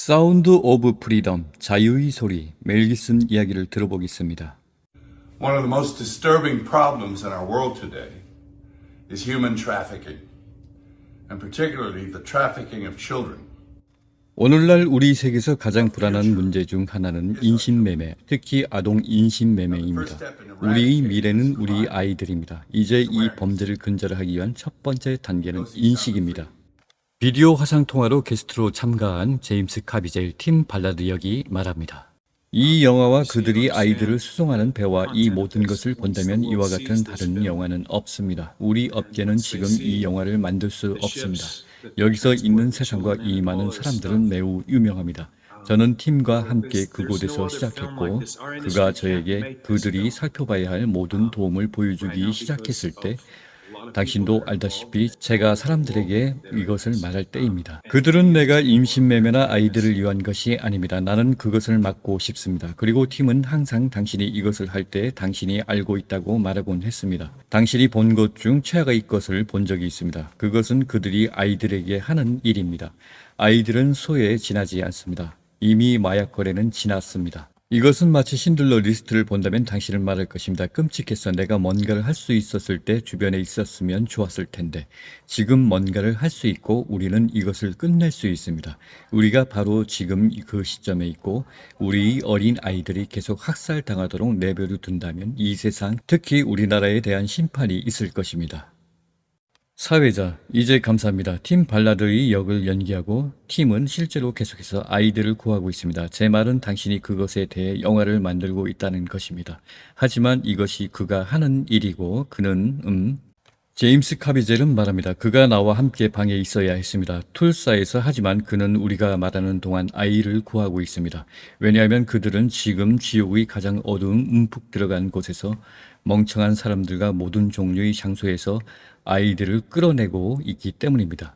사운드 오브 프리덤, 자유의 소리, 멜 깁슨 이야기를 들어보겠습니다. One of the most disturbing problems in our world today is human trafficking, and particularly the trafficking of children. 오늘날 우리 세계에서 가장 불안한 문제 중 하나는 인신매매, 특히 아동 인신매매입니다. 우리의 미래는 우리 아이들입니다. 이제 이 범죄를 근절하기 위한 첫 번째 단계는 인식입니다. 비디오 화상통화로 게스트로 참가한 제임스 카비젤 팀 발라드 역이 말합니다. 이 영화와 그들이 아이들을 수송하는 배와 이 모든 것을 본다면 이와 같은 다른 영화는 없습니다. 우리 업계는 지금 이 영화를 만들 수 없습니다. 여기서 있는 세상과 이 많은 사람들은 매우 유명합니다. 저는 팀과 함께 그곳에서 시작했고 그가 저에게 그들이 살펴봐야 할 모든 도움을 보여주기 시작했을 때 당신도 알다시피 제가 사람들에게 이것을 말할 때입니다. 그들은 내가 임신매매나 아이들을 위한 것이 아닙니다. 나는 그것을 막고 싶습니다. 그리고 팀은 항상 당신이 이것을 할 때 당신이 알고 있다고 말하곤 했습니다. 당신이 본 것 중 최악의 것을 본 적이 있습니다. 그것은 그들이 아이들에게 하는 일입니다. 아이들은 소외에 지나지 않습니다. 이미 마약 거래는 지났습니다. 이것은 마치 신들러 리스트를 본다면 당신은 말할 것입니다. 끔찍해서 내가 뭔가를 할 수 있었을 때 주변에 있었으면 좋았을 텐데 지금 뭔가를 할 수 있고 우리는 이것을 끝낼 수 있습니다. 우리가 바로 지금 그 시점에 있고 우리 어린 아이들이 계속 학살당하도록 내버려 둔다면 이 세상, 특히 우리나라에 대한 심판이 있을 것입니다. 사회자, 이제 감사합니다. 팀 발라드의 역을 연기하고 팀은 실제로 계속해서 아이들을 구하고 있습니다. 제 말은 당신이 그것에 대해 영화를 만들고 있다는 것입니다. 하지만 이것이 그가 하는 일이고 그는 제임스 카비젤은 말합니다. 그가 나와 함께 방에 있어야 했습니다. 툴사에서. 하지만 그는 우리가 말하는 동안 아이를 구하고 있습니다. 왜냐하면 그들은 지금 지옥의 가장 어두운 움푹 들어간 곳에서 멍청한 사람들과 모든 종류의 장소에서 아이들을 끌어내고 있기 때문입니다.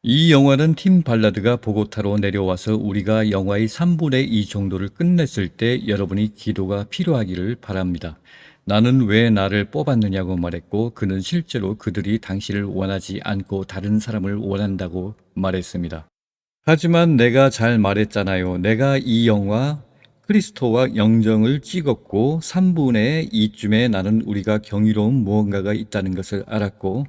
이 영화는 팀 발라드가 보고타로 내려와서 우리가 영화의 3분의 2 정도를 끝냈을 때 여러분이 기도가 필요하기를 바랍니다. 나는 왜 나를 뽑았느냐고 말했고 그는 실제로 그들이 당신을 원하지 않고 다른 사람을 원한다고 말했습니다. 하지만 내가 잘 말했잖아요. 내가 이 영화 크리스토와 영정을 찍었고 3분의 2쯤에 나는 우리가 경이로운 무언가가 있다는 것을 알았고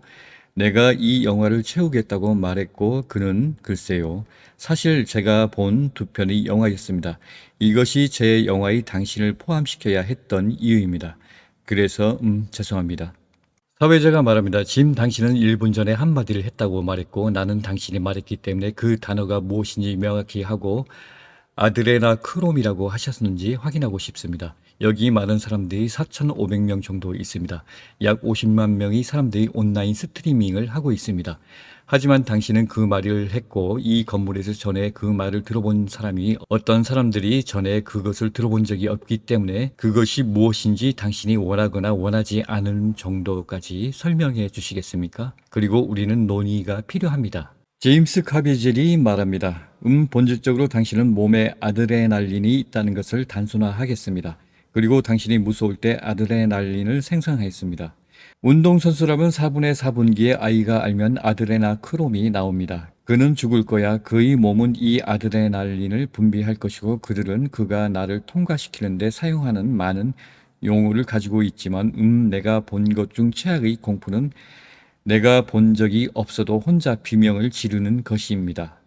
내가 이 영화를 채우겠다고 말했고 그는 글쎄요. 사실 제가 본 두 편의 영화였습니다. 이것이 제 영화의 당신을 포함시켜야 했던 이유입니다. 그래서 죄송합니다. 사회자가 말합니다. 짐, 당신은 1분 전에 한마디를 했다고 말했고 나는 당신이 말했기 때문에 그 단어가 무엇인지 명확히 하고 아드레나크롬이라고 하셨는지 확인하고 싶습니다. 여기 많은 사람들이 4,500명 정도 있습니다. 약 50만 명의 사람들이 온라인 스트리밍을 하고 있습니다. 하지만 당신은 그 말을 했고 이 건물에서 전에 그 말을 들어본 사람이 어떤 사람들이 전에 그것을 들어본 적이 없기 때문에 그것이 무엇인지 당신이 원하거나 원하지 않은 정도까지 설명해 주시겠습니까? 그리고 우리는 논의가 필요합니다. 제임스 카비젤이 말합니다. 본질적으로 당신은 몸에 아드레날린이 있다는 것을 단순화하겠습니다. 그리고 당신이 무서울 때 아드레날린을 생성했습니다. 운동선수라면 4분의 4분기에 아이가 알면 아드레나크롬이 나옵니다. 그는 죽을 거야. 그의 몸은 이 아드레날린을 분비할 것이고 그들은 그가 나를 통과시키는데 사용하는 많은 용어를 가지고 있지만 내가 본 것 중 최악의 공포는 내가 본 적이 없어도 혼자 비명을 지르는 것입니다.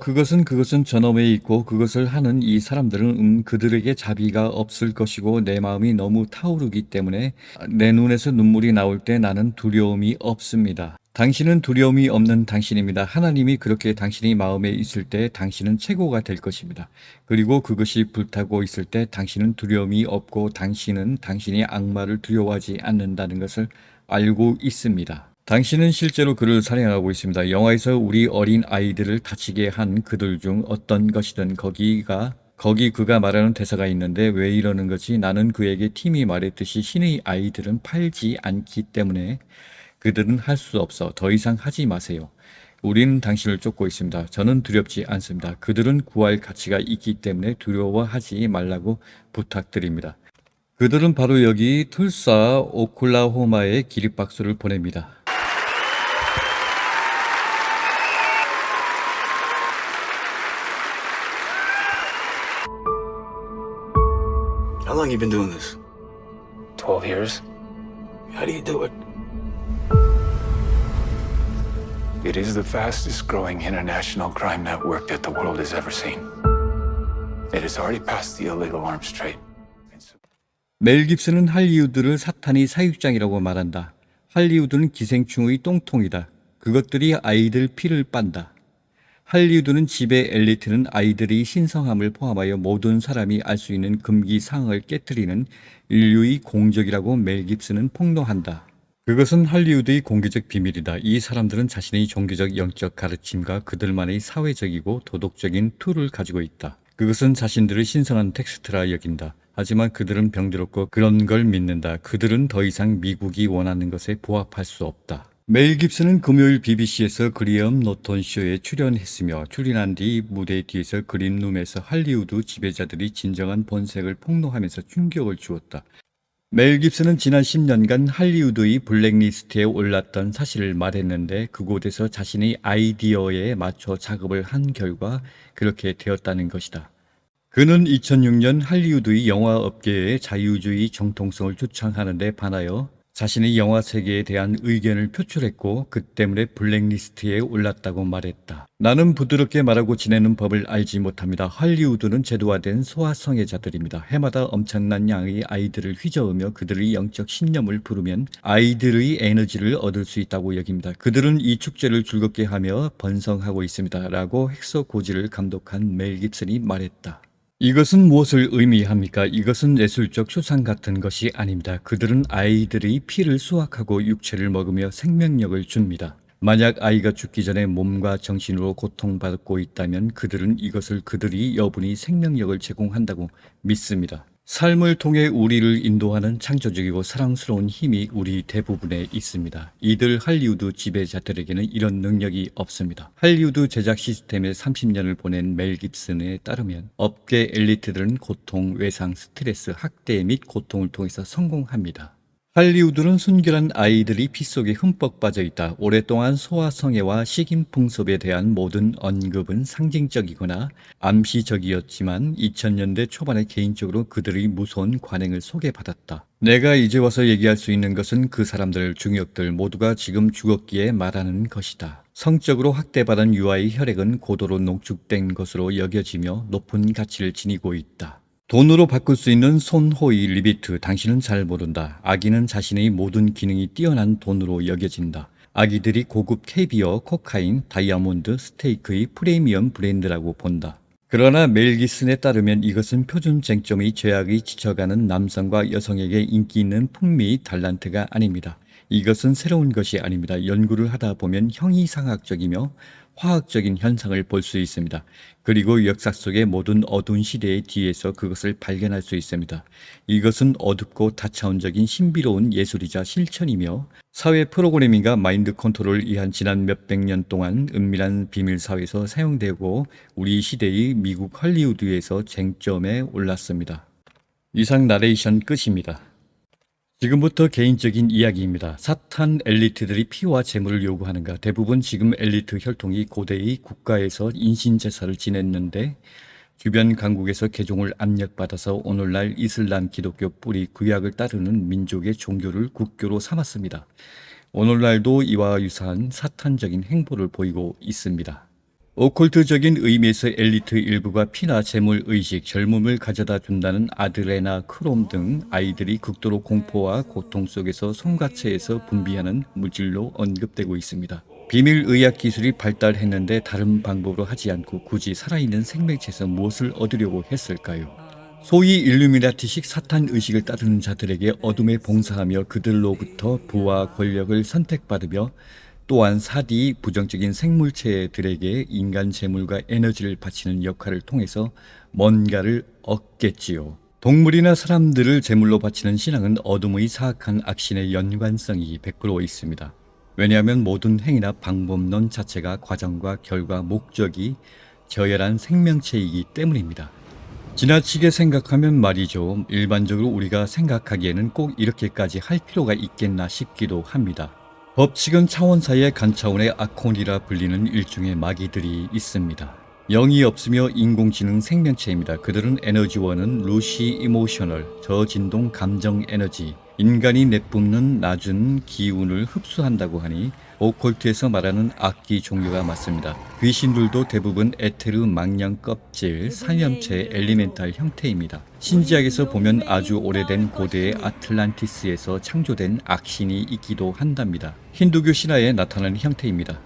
그것은 저놈에 있고 그것을 하는 이 사람들은 그들에게 자비가 없을 것이고 내 마음이 너무 타오르기 때문에 내 눈에서 눈물이 나올 때 나는 두려움이 없습니다. 당신은 두려움이 없는 당신입니다. 하나님이 그렇게 당신이 마음에 있을 때 당신은 최고가 될 것입니다. 그리고 그것이 불타고 있을 때 당신은 두려움이 없고 당신은 당신이 악마를 두려워하지 않는다는 것을 알고 있습니다. 당신은 실제로 그를 사랑하고 있습니다. 영화에서 우리 어린 아이들을 다치게 한 그들 중 어떤 것이든 거기 그가 말하는 대사가 있는데 왜 이러는 거지? 나는 그에게 팀이 말했듯이 신의 아이들은 팔지 않기 때문에 그들은 할 수 없어. 더 이상 하지 마세요. 우리는 당신을 쫓고 있습니다. 저는 두렵지 않습니다. 그들은 구할 가치가 있기 때문에 두려워하지 말라고 부탁드립니다. 그들은 바로 여기 툴사, 오클라호마에 기립박수를 보냅니다. How long you been doing this? 12 years. How do you do it? It is the fastest growing international crime network that the world has ever seen. It has already passed the illegal arms trade. 멜 깁슨은 할리우드를 사탄의 사육장이라고 말한다. 할리우드는 기생충의 똥통이다. 그것들이 아이들 피를 빤다. 할리우드는 지배 엘리트는 아이들의 신성함을 포함하여 모든 사람이 알 수 있는 금기사항을 깨뜨리는 인류의 공적이라고 멜 깁슨은 폭로한다. 그것은 할리우드의 공개적 비밀이다. 이 사람들은 자신의 종교적 영적 가르침과 그들만의 사회적이고 도덕적인 툴을 가지고 있다. 그것은 자신들의 신성한 텍스트라 여긴다. 하지만 그들은 병들었고 그런 걸 믿는다. 그들은 더 이상 미국이 원하는 것에 부합할 수 없다. 멜 깁슨은 금요일 BBC에서 그리엄 노턴 쇼에 출연했으며 출연한 뒤 무대 뒤에서 그린룸에서 할리우드 지배자들이 진정한 본색을 폭로하면서 충격을 주었다. 멜 깁슨은 지난 10년간 할리우드의 블랙리스트에 올랐던 사실을 말했는데 그곳에서 자신의 아이디어에 맞춰 작업을 한 결과 그렇게 되었다는 것이다. 그는 2006년 할리우드의 영화업계의 자유주의 정통성을 주창하는 데 반하여 자신의 영화 세계에 대한 의견을 표출했고 그 때문에 블랙리스트에 올랐다고 말했다. 나는 부드럽게 말하고 지내는 법을 알지 못합니다. 할리우드는 제도화된 소아성애자들입니다. 해마다 엄청난 양의 아이들을 휘저으며 그들의 영적 신념을 부르면 아이들의 에너지를 얻을 수 있다고 여깁니다. 그들은 이 축제를 즐겁게 하며 번성하고 있습니다. 라고 헥서 고지를 감독한 멜 깁슨이 말했다. 이것은 무엇을 의미합니까? 이것은 예술적 추상 같은 것이 아닙니다. 그들은 아이들의 피를 수확하고 육체를 먹으며 생명력을 줍니다. 만약 아이가 죽기 전에 몸과 정신으로 고통받고 있다면 그들은 이것을 그들이 여분이 생명력을 제공한다고 믿습니다. 삶을 통해 우리를 인도하는 창조적이고 사랑스러운 힘이 우리 대부분에 있습니다. 이들 할리우드 지배자들에게는 이런 능력이 없습니다. 할리우드 제작 시스템에 30년을 보낸 멜 깁슨에 따르면 업계 엘리트들은 고통, 외상, 스트레스, 학대 및 고통을 통해서 성공합니다. 할리우드는 순결한 아이들이 피 속에 흠뻑 빠져 있다. 오랫동안 소아성애와 식인풍습에 대한 모든 언급은 상징적이거나 암시적이었지만 2000년대 초반에 개인적으로 그들의 무서운 관행을 소개받았다. 내가 이제 와서 얘기할 수 있는 것은 그 사람들, 중역들 모두가 지금 죽었기에 말하는 것이다. 성적으로 학대받은 유아의 혈액은 고도로 농축된 것으로 여겨지며 높은 가치를 지니고 있다. 돈으로 바꿀 수 있는 손호의 리비트, 당신은 잘 모른다. 아기는 자신의 모든 기능이 뛰어난 돈으로 여겨진다. 아기들이 고급 캐비어, 코카인, 다이아몬드, 스테이크의 프리미엄 브랜드라고 본다. 그러나 멜 깁슨에 따르면 이것은 표준 쟁점의 죄악이 지쳐가는 남성과 여성에게 인기 있는 풍미 달란트가 아닙니다. 이것은 새로운 것이 아닙니다. 연구를 하다 보면 형이상학적이며 화학적인 현상을 볼 수 있습니다. 그리고 역사 속의 모든 어두운 시대의 뒤에서 그것을 발견할 수 있습니다. 이것은 어둡고 다차원적인 신비로운 예술이자 실천이며 사회 프로그래밍과 마인드 컨트롤을 위한 지난 몇백 년 동안 은밀한 비밀 사회에서 사용되고 우리 시대의 미국 할리우드에서 쟁점에 올랐습니다. 이상 나레이션 끝입니다. 지금부터 개인적인 이야기입니다. 사탄 엘리트들이 피와 재물을 요구하는가? 대부분 지금 엘리트 혈통이 고대의 국가에서 인신제사를 지냈는데 주변 강국에서 개종을 압력받아서 오늘날 이슬람 기독교 뿌리 구약을 따르는 민족의 종교를 국교로 삼았습니다. 오늘날도 이와 유사한 사탄적인 행보를 보이고 있습니다. 오컬트적인 의미에서 엘리트 일부가 피나 재물 의식, 젊음을 가져다 준다는 아드레나 크롬 등 아이들이 극도로 공포와 고통 속에서 송가체에서 분비하는 물질로 언급되고 있습니다. 비밀 의학 기술이 발달했는데 다른 방법으로 하지 않고 굳이 살아있는 생명체에서 무엇을 얻으려고 했을까요? 소위 일루미나티식 사탄 의식을 따르는 자들에게 어둠에 봉사하며 그들로부터 부와 권력을 선택받으며 또한 사디 부정적인 생물체들에게 인간 재물과 에너지를 바치는 역할을 통해서 뭔가를 얻겠지요. 동물이나 사람들을 제물로 바치는 신앙은 어둠의 사악한 악신의 연관성이 100% 있습니다. 왜냐하면 모든 행위나 방법론 자체가 과정과 결과, 목적이 저열한 생명체이기 때문입니다. 지나치게 생각하면 말이죠. 일반적으로 우리가 생각하기에는 꼭 이렇게까지 할 필요가 있겠나 싶기도 합니다. 법칙은 차원사의 간차원의 아콘이라 불리는 일종의 마귀들이 있습니다. 영이 없으며 인공지능 생명체입니다. 그들은 에너지원은 루시 이모셔널, 저진동 감정 에너지, 인간이 내뿜는 낮은 기운을 흡수한다고 하니 오컬트에서 말하는 악기 종류가 맞습니다. 귀신들도 대부분 에테르 망령 껍질, 산염체 엘리멘탈 형태입니다. 신지학에서 보면 아주 오래된 고대의 아틀란티스에서 창조된 악신이 있기도 한답니다. 힌두교 신화에 나타나는 형태입니다.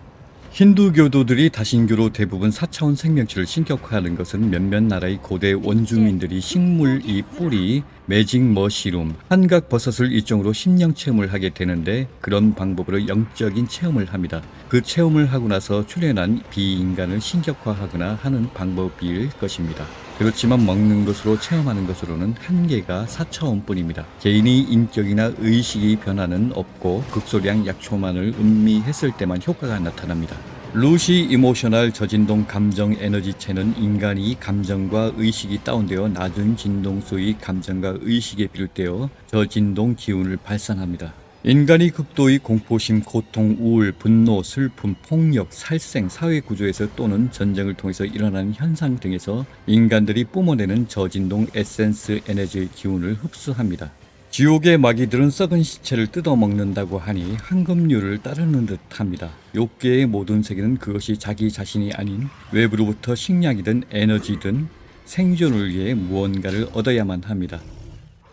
힌두교도들이 다신교로 대부분 4차원 생명체를 신격화하는 것은 몇몇 나라의 고대 원주민들이 식물 이 뿌리, 매직 머시룸, 한각 버섯을 일종으로 심령 체험을 하게 되는데 그런 방법으로 영적인 체험을 합니다. 그 체험을 하고 나서 출현한 비인간을 신격화하거나 하는 방법일 것입니다. 그렇지만 먹는 것으로 체험하는 것으로는 한계가 4차원뿐입니다. 개인이 인격이나 의식이 변화는 없고 극소량 약초만을 음미했을 때만 효과가 나타납니다. 루시 이모셔널 저진동 감정 에너지체는 인간이 감정과 의식이 다운되어 낮은 진동수의 감정과 의식에 비롯되어 저진동 기운을 발산합니다. 인간이 극도의 공포심, 고통, 우울, 분노, 슬픔, 폭력, 살생, 사회구조에서 또는 전쟁을 통해서 일어나는 현상 등에서 인간들이 뿜어내는 저진동 에센스 에너지의 기운을 흡수합니다. 지옥의 마귀들은 썩은 시체를 뜯어먹는다고 하니 황금률을 따르는 듯합니다. 욕계의 모든 세계는 그것이 자기 자신이 아닌 외부로부터 식량이든 에너지든 생존을 위해 무언가를 얻어야만 합니다.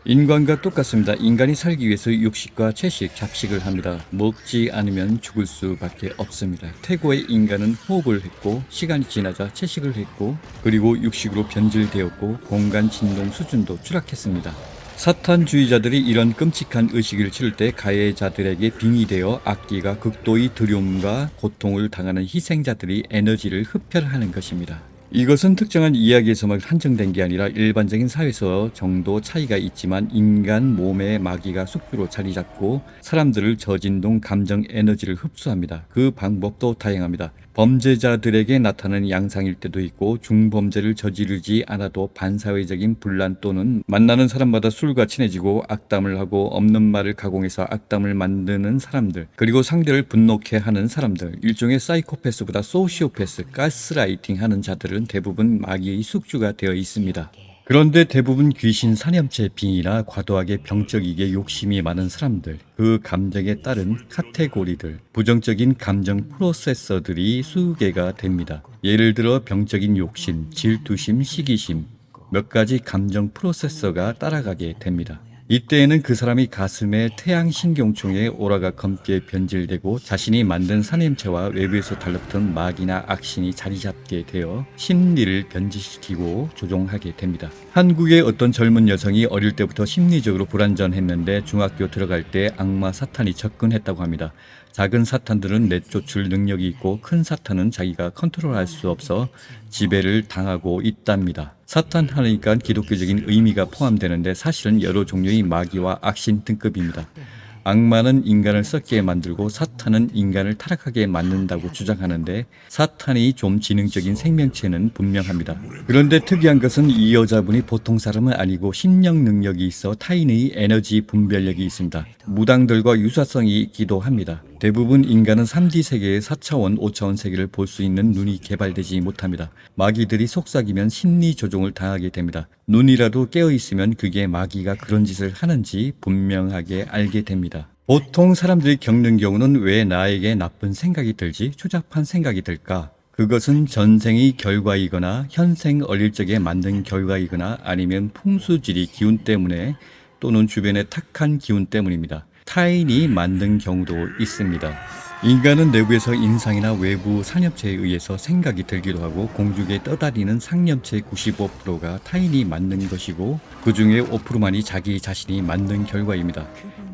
인간과 똑같습니다. 인간이 살기 위해서 육식과 채식, 잡식을 합니다. 먹지 않으면 죽을 수밖에 없습니다. 태고의 인간은 호흡을 했고 시간이 지나자 채식을 했고 그리고 육식으로 변질되었고 공간 진동 수준도 추락했습니다. 사탄주의자들이 이런 끔찍한 의식을 치를 때 가해자들에게 빙의되어 악기가 극도의 두려움과 고통을 당하는 희생자들이 에너지를 흡혈하는 것입니다. 이것은 특정한 이야기에서만 한정된 게 아니라 일반적인 사회에서 정도 차이가 있지만 인간 몸의 마귀가 숙주로 자리 잡고 사람들을 저진동 감정 에너지를 흡수합니다. 그 방법도 다양합니다. 범죄자들에게 나타나는 양상일 때도 있고 중범죄를 저지르지 않아도 반사회적인 분란 또는 만나는 사람마다 술과 친해지고 악담을 하고 없는 말을 가공해서 악담을 만드는 사람들 그리고 상대를 분노케 하는 사람들 일종의 사이코패스보다 소시오패스, 가스라이팅 하는 자들은 대부분 마귀의 숙주가 되어 있습니다. 그런데 대부분 귀신 산염체 빙이나 과도하게 병적이게 욕심이 많은 사람들, 그 감정에 따른 카테고리들, 부정적인 감정 프로세서들이 수개가 됩니다. 예를 들어 병적인 욕심, 질투심, 시기심, 몇 가지 감정 프로세서가 따라가게 됩니다. 이때에는 그 사람이 가슴에 태양신경총에 오라가 검게 변질되고 자신이 만든 산염체와 외부에서 달라붙은 마귀나 악신이 자리잡게 되어 심리를 변질시키고 조종하게 됩니다. 한국의 어떤 젊은 여성이 어릴 때부터 심리적으로 불안전했는데 중학교 들어갈 때 악마 사탄이 접근했다고 합니다. 작은 사탄들은 내쫓을 능력이 있고 큰 사탄은 자기가 컨트롤할 수 없어 지배를 당하고 있답니다. 사탄 하니까 기독교적인 의미가 포함되는데 사실은 여러 종류의 마귀와 악신 등급입니다. 악마는 인간을 썩게 만들고 사탄은 인간을 타락하게 만든다고 주장하는데 사탄이 좀 지능적인 생명체는 분명합니다. 그런데 특이한 것은 이 여자분이 보통 사람은 아니고 심령 능력이 있어 타인의 에너지 분별력이 있습니다. 무당들과 유사성이 있기도 합니다. 대부분 인간은 3D 세계의 4차원, 5차원 세계를 볼 수 있는 눈이 개발되지 못합니다. 마귀들이 속삭이면 심리 조종을 당하게 됩니다. 눈이라도 깨어있으면 그게 마귀가 그런 짓을 하는지 분명하게 알게 됩니다. 보통 사람들이 겪는 경우는 왜 나에게 나쁜 생각이 들지? 추잡한 생각이 들까? 그것은 전생의 결과이거나 현생 어릴 적에 만든 결과이거나 아니면 풍수지리 기운 때문에 또는 주변의 탁한 기운 때문입니다. 타인이 만든 경우도 있습니다. 인간은 내부에서 인상이나 외부 산염체에 의해서 생각이 들기도 하고 공중에 떠다니는 상염체 95%가 타인이 만든 것이고 그 중에 5%만이 자기 자신이 만든 결과입니다.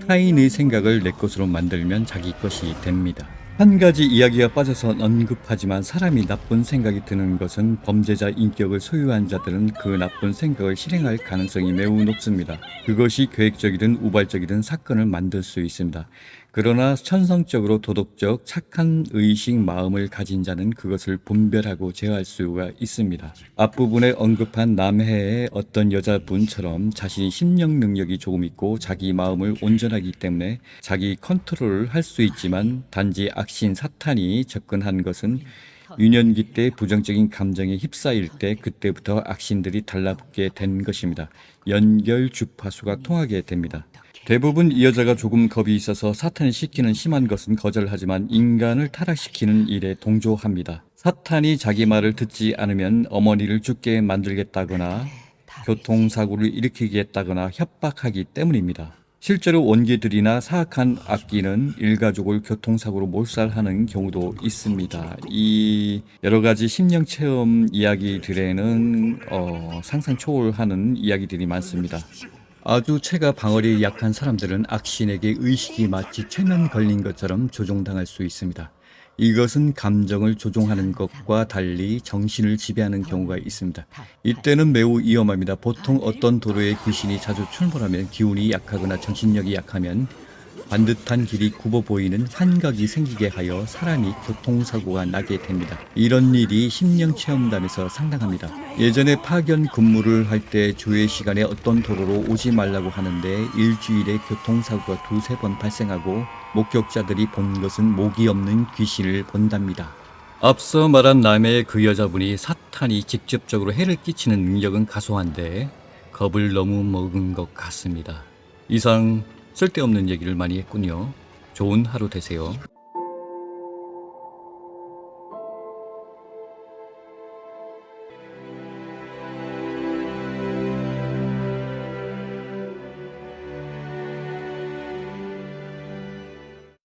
타인의 생각을 내 것으로 만들면 자기 것이 됩니다. 한 가지 이야기가 빠져서 언급하지만 사람이 나쁜 생각이 드는 것은 범죄자 인격을 소유한 자들은 그 나쁜 생각을 실행할 가능성이 매우 높습니다. 그것이 계획적이든 우발적이든 사건을 만들 수 있습니다. 그러나 천성적으로 도덕적 착한 의식 마음을 가진 자는 그것을 분별하고 제어할 수가 있습니다. 앞부분에 언급한 남해의 어떤 여자분처럼 자신이 심령 능력이 조금 있고 자기 마음을 온전하기 때문에 자기 컨트롤을 할 수 있지만 단지 악신 사탄이 접근한 것은 유년기 때 부정적인 감정에 휩싸일 때 그때부터 악신들이 달라붙게 된 것입니다. 연결 주파수가 통하게 됩니다. 대부분 이 여자가 조금 겁이 있어서 사탄이 시키는 심한 것은 거절하지만 인간을 타락시키는 일에 동조합니다. 사탄이 자기 말을 듣지 않으면 어머니를 죽게 만들겠다거나 교통사고를 일으키겠다거나 협박하기 때문입니다. 실제로 원기들이나 사악한 악기는 일가족을 교통사고로 몰살하는 경우도 있습니다. 이 여러 가지 심령 체험 이야기들에는 상상 초월하는 이야기들이 많습니다. 아주 체가 방어력이 약한 사람들은 악신에게 의식이 마치 최면 걸린 것처럼 조종당할 수 있습니다. 이것은 감정을 조종하는 것과 달리 정신을 지배하는 경우가 있습니다. 이때는 매우 위험합니다. 보통 어떤 도로에 귀신이 자주 출몰하면 기운이 약하거나 정신력이 약하면 반듯한 길이 굽어 보이는 환각이 생기게 하여 사람이 교통사고가 나게 됩니다. 이런 일이 심령체험단에서 상당합니다. 예전에 파견 근무를 할 때 주회 시간에 어떤 도로로 오지 말라고 하는데 일주일에 교통사고가 2-3번 발생하고 목격자들이 본 것은 목이 없는 귀신을 본답니다. 앞서 말한 남의 그 여자분이 사탄이 직접적으로 해를 끼치는 능력은 가소한데 겁을 너무 먹은 것 같습니다. 이상 쓸데없는 얘기를 많이 했군요. 좋은 하루 되세요.